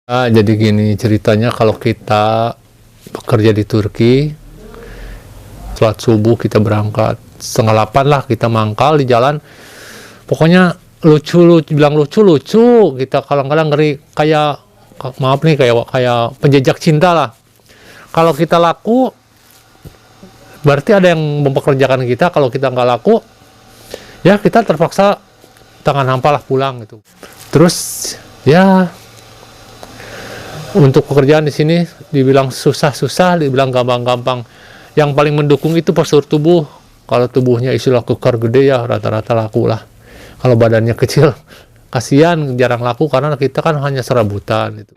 Jadi gini ceritanya, kalau kita bekerja di Turki, sholat subuh kita berangkat 7:30 lah, kita mangkal di jalan. Pokoknya bilang lucu kita kadang-kadang ngeri, kayak maaf nih, kayak penjejak cinta lah. Kalau kita laku, berarti ada yang mempekerjakan kita. Kalau kita nggak laku, ya kita terpaksa tangan hampa lah pulang gitu. Terus ya, untuk pekerjaan di sini dibilang susah, dibilang gampang-gampang. Yang paling mendukung itu postur tubuh. Kalau tubuhnya istilah kekar gede, ya rata-rata laku lah. Kalau badannya kecil, kasihan, jarang laku karena kita kan hanya serabutan gitu.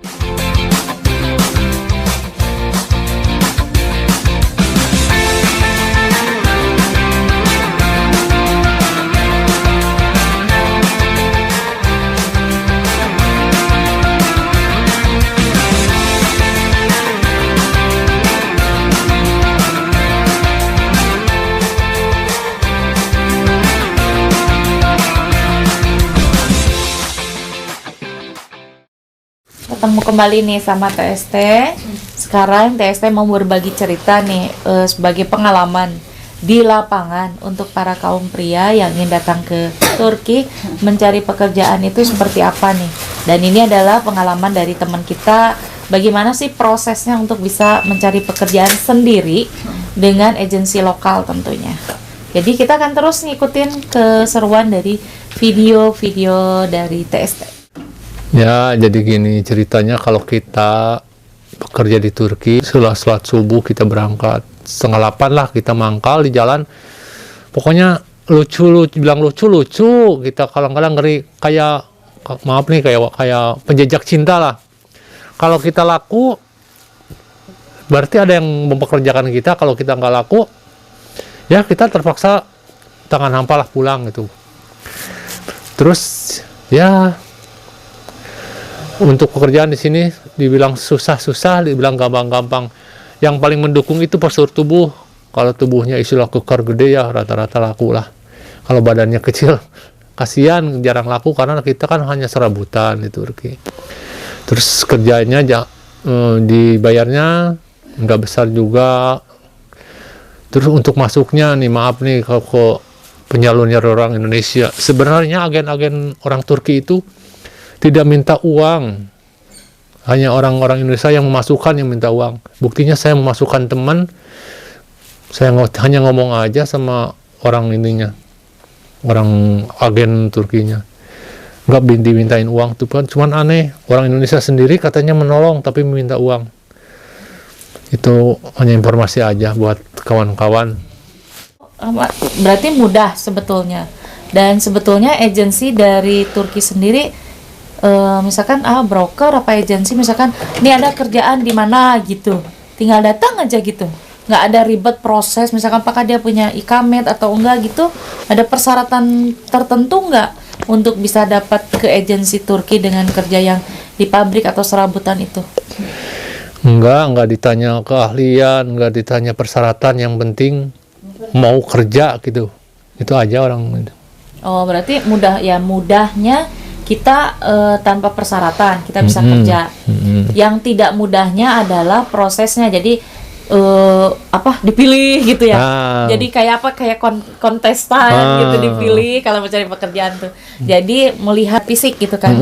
Ketemu kembali nih sama TST. Sekarang TST mau berbagi cerita nih sebagai pengalaman di lapangan untuk para kaum pria yang ingin datang ke Turki mencari pekerjaan itu seperti apa nih. Dan ini adalah pengalaman dari teman kita, bagaimana sih prosesnya untuk bisa mencari pekerjaan sendiri dengan agensi lokal tentunya. Jadi kita akan terus ngikutin keseruan dari video-video dari TST. Ya, jadi gini ceritanya, kalau kita bekerja di Turki, setelah sholat subuh kita berangkat 7:30 lah, kita mangkal di jalan. Pokoknya bilang lucu kita kadang-kadang ngeri, kayak maaf nih, kayak penjejak cinta lah. Kalau kita laku, berarti ada yang mempekerjakan kita. Kalau kita nggak laku, ya kita terpaksa tangan hampa lah pulang gitu. Terus ya, untuk pekerjaan di sini dibilang susah, dibilang gampang-gampang. Yang paling mendukung itu postur tubuh. Kalau tubuhnya istilah kekar gede, ya rata-rata laku lah. Kalau badannya kecil, kasihan, jarang laku karena kita kan hanya serabutan di Turki. Terus kerjanya dibayarnya nggak besar juga. Terus untuk masuknya nih, maaf nih, kalau ke penyalurnya orang Indonesia, sebenarnya agen-agen orang Turki itu tidak minta uang, hanya orang-orang Indonesia yang memasukkan yang minta uang. Buktinya saya memasukkan teman, saya hanya ngomong aja sama orang ininya, orang agen Turkinya, nggak dimintain uang. Tuh kan cuman aneh, orang Indonesia sendiri katanya menolong tapi meminta uang. Itu hanya informasi aja buat kawan-kawan. Berarti mudah sebetulnya. Dan sebetulnya agensi dari Turki sendiri, misalkan broker apa agensi, misalkan ini ada kerjaan di mana gitu, tinggal datang aja gitu, nggak ada ribet proses. Misalkan apakah dia punya ikamet atau enggak gitu, ada persyaratan tertentu nggak untuk bisa dapat ke agensi Turki dengan kerja yang di pabrik atau serabutan itu? Nggak ditanya keahlian, nggak ditanya persyaratan, yang penting mau kerja gitu, itu aja orang. Oh, berarti mudahnya kita tanpa persyaratan kita bisa kerja. Yang tidak mudahnya adalah prosesnya. Jadi dipilih gitu ya. Jadi kayak kontestan gitu, dipilih kalau mencari pekerjaan tuh. Jadi melihat fisik gitu kan.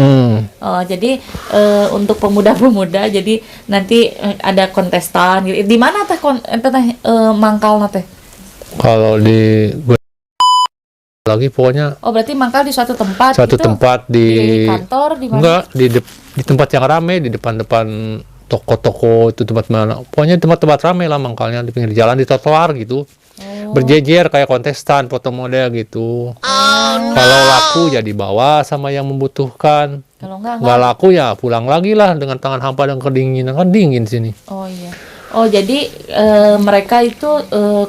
Jadi untuk pemuda-pemuda, jadi nanti ada kontestan gitu. Di mana teh mangkal teh? Kalau di lagi pokoknya. Oh, berarti mangkal di suatu tempat gitu? Tempat di kantor, di mana? Enggak, di tempat yang ramai, di depan toko-toko, itu tempat mana. Pokoknya tempat-tempat ramai lah mangkalnya, di pinggir jalan, di trotoar gitu. Berjejer kayak kontestan, foto model gitu. Kalau laku ya dibawa sama yang membutuhkan. Kalau enggak laku ya pulang lagi lah dengan tangan hampa dan kedinginan, kan dingin sini. Oh iya. Oh, jadi mereka itu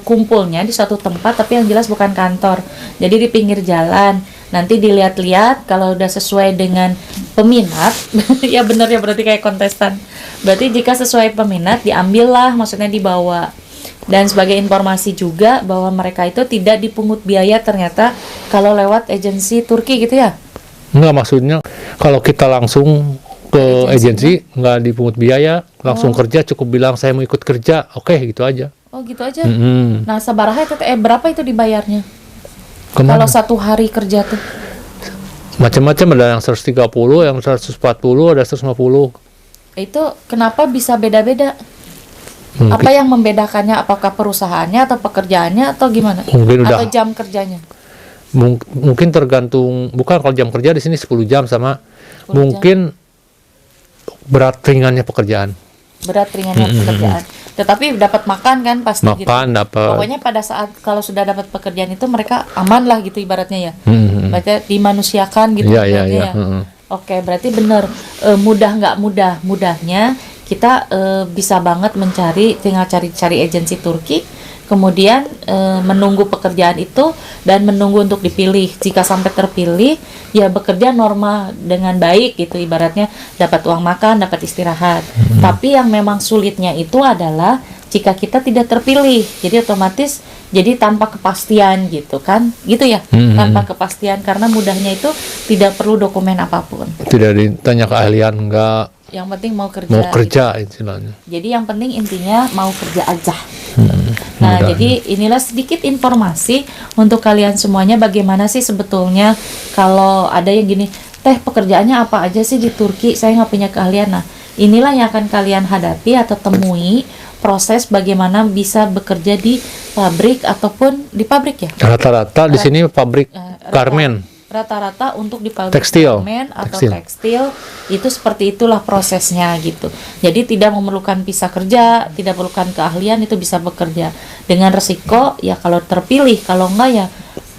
kumpulnya di satu tempat, tapi yang jelas bukan kantor. Jadi di pinggir jalan. Nanti dilihat-lihat, kalau udah sesuai dengan peminat, ya benar ya, berarti kayak kontestan. Berarti jika sesuai peminat, diambillah, maksudnya dibawa. Dan sebagai informasi juga bahwa mereka itu tidak dipungut biaya ternyata kalau lewat agensi Turki gitu ya? Enggak, maksudnya kalau kita langsung ke agensi, nggak dipungut biaya, langsung kerja, cukup bilang saya mau ikut kerja, oke gitu aja. Oh gitu aja. Mm-mm. Nah sabaraha itu berapa itu dibayarnya? Kemana? Kalau 1 hari kerja tuh? Macam-macam, ada yang 130, yang 140, ada 150. Itu kenapa bisa beda-beda? Mungkin, Apa yang membedakannya? Apakah perusahaannya atau pekerjaannya atau gimana? mungkin udah, Atau jam kerjanya? mungkin tergantung, bukan kalau jam kerja di sini 10 jam sama 10 jam. mungkin berat ringannya pekerjaan. Berat ringannya pekerjaan. Tetapi dapat makan kan pasti gitu. Makan dapat. Pokoknya pada saat kalau sudah dapat pekerjaan itu mereka aman lah gitu ibaratnya ya. Mm-mm. Berarti dimanusiakan gitu Iya, iya, ibaratnya iya. ya. Mm-mm. Oke, berarti benar. Mudah nggak mudah, mudahnya kita bisa banget mencari, tinggal cari agensi Turki, kemudian menunggu pekerjaan itu dan menunggu untuk dipilih. Jika sampai terpilih, ya bekerja normal dengan baik gitu, ibaratnya dapat uang makan, dapat istirahat. Tapi yang memang sulitnya itu adalah jika kita tidak terpilih, jadi otomatis jadi tanpa kepastian gitu kan, gitu ya, tanpa kepastian karena mudahnya itu tidak perlu dokumen apapun. Tidak ditanya keahlian, enggak, Yang penting mau kerja. mau kerja istilahnya. Jadi yang penting intinya mau kerja aja. Nah, Mudah. jadi inilah sedikit informasi untuk kalian semuanya bagaimana sih sebetulnya kalau ada yang gini, teh pekerjaannya apa aja sih di Turki? Saya nggak punya keahlian. Nah, inilah yang akan kalian hadapi atau temui proses bagaimana bisa bekerja di pabrik ataupun di pabrik ya. Rata-rata di sini pabrik garmen. Rata-rata untuk di pabrik Tekstil. garmen atau tekstil itu seperti itulah prosesnya gitu. Jadi tidak memerlukan visa kerja, tidak memerlukan keahlian, itu bisa bekerja dengan resiko ya kalau terpilih, kalau enggak ya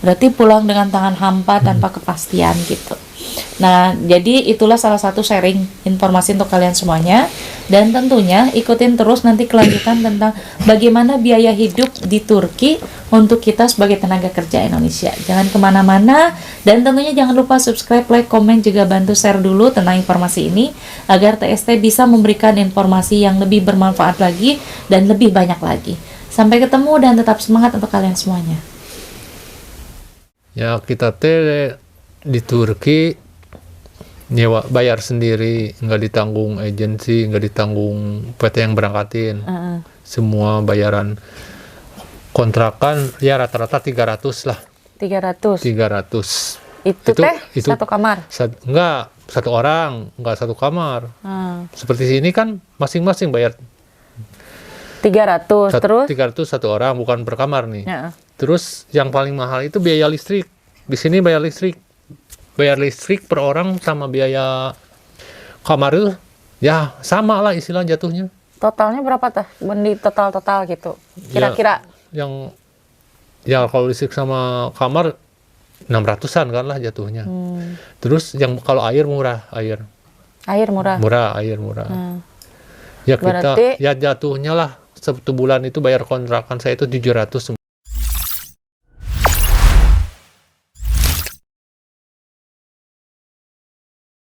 berarti pulang dengan tangan hampa tanpa kepastian gitu. Nah, jadi itulah salah satu sharing informasi untuk kalian semuanya. Dan tentunya ikutin terus nanti kelanjutan tentang bagaimana biaya hidup di Turki untuk kita sebagai tenaga kerja Indonesia. Jangan kemana-mana, dan tentunya jangan lupa subscribe, like, komen, juga bantu share dulu tentang informasi ini agar TST bisa memberikan informasi yang lebih bermanfaat lagi dan lebih banyak lagi. Sampai ketemu dan tetap semangat untuk kalian semuanya. Ya kita teh di Turki nyewa, bayar sendiri, nggak ditanggung agensi, nggak ditanggung PT yang berangkatin. Semua bayaran kontrakan ya rata-rata 300 lah. 300. 300. Itu teh satu kamar. Enggak, satu orang, enggak satu kamar. Seperti sini kan masing-masing bayar 300 terus 300 satu orang, bukan per kamar nih. ya. Terus yang paling mahal itu biaya listrik. Di sini bayar listrik per orang sama biaya kamar itu ya sama lah istilah jatuhnya. Totalnya berapa teh? Di total gitu. Kira-kira Yang ya kalau listrik sama kamar 600-an kan lah jatuhnya. Terus yang kalau air murah, air murah. murah. Ya kita Berarti ya jatuhnya lah 1 bulan itu bayar kontrakan saya itu 700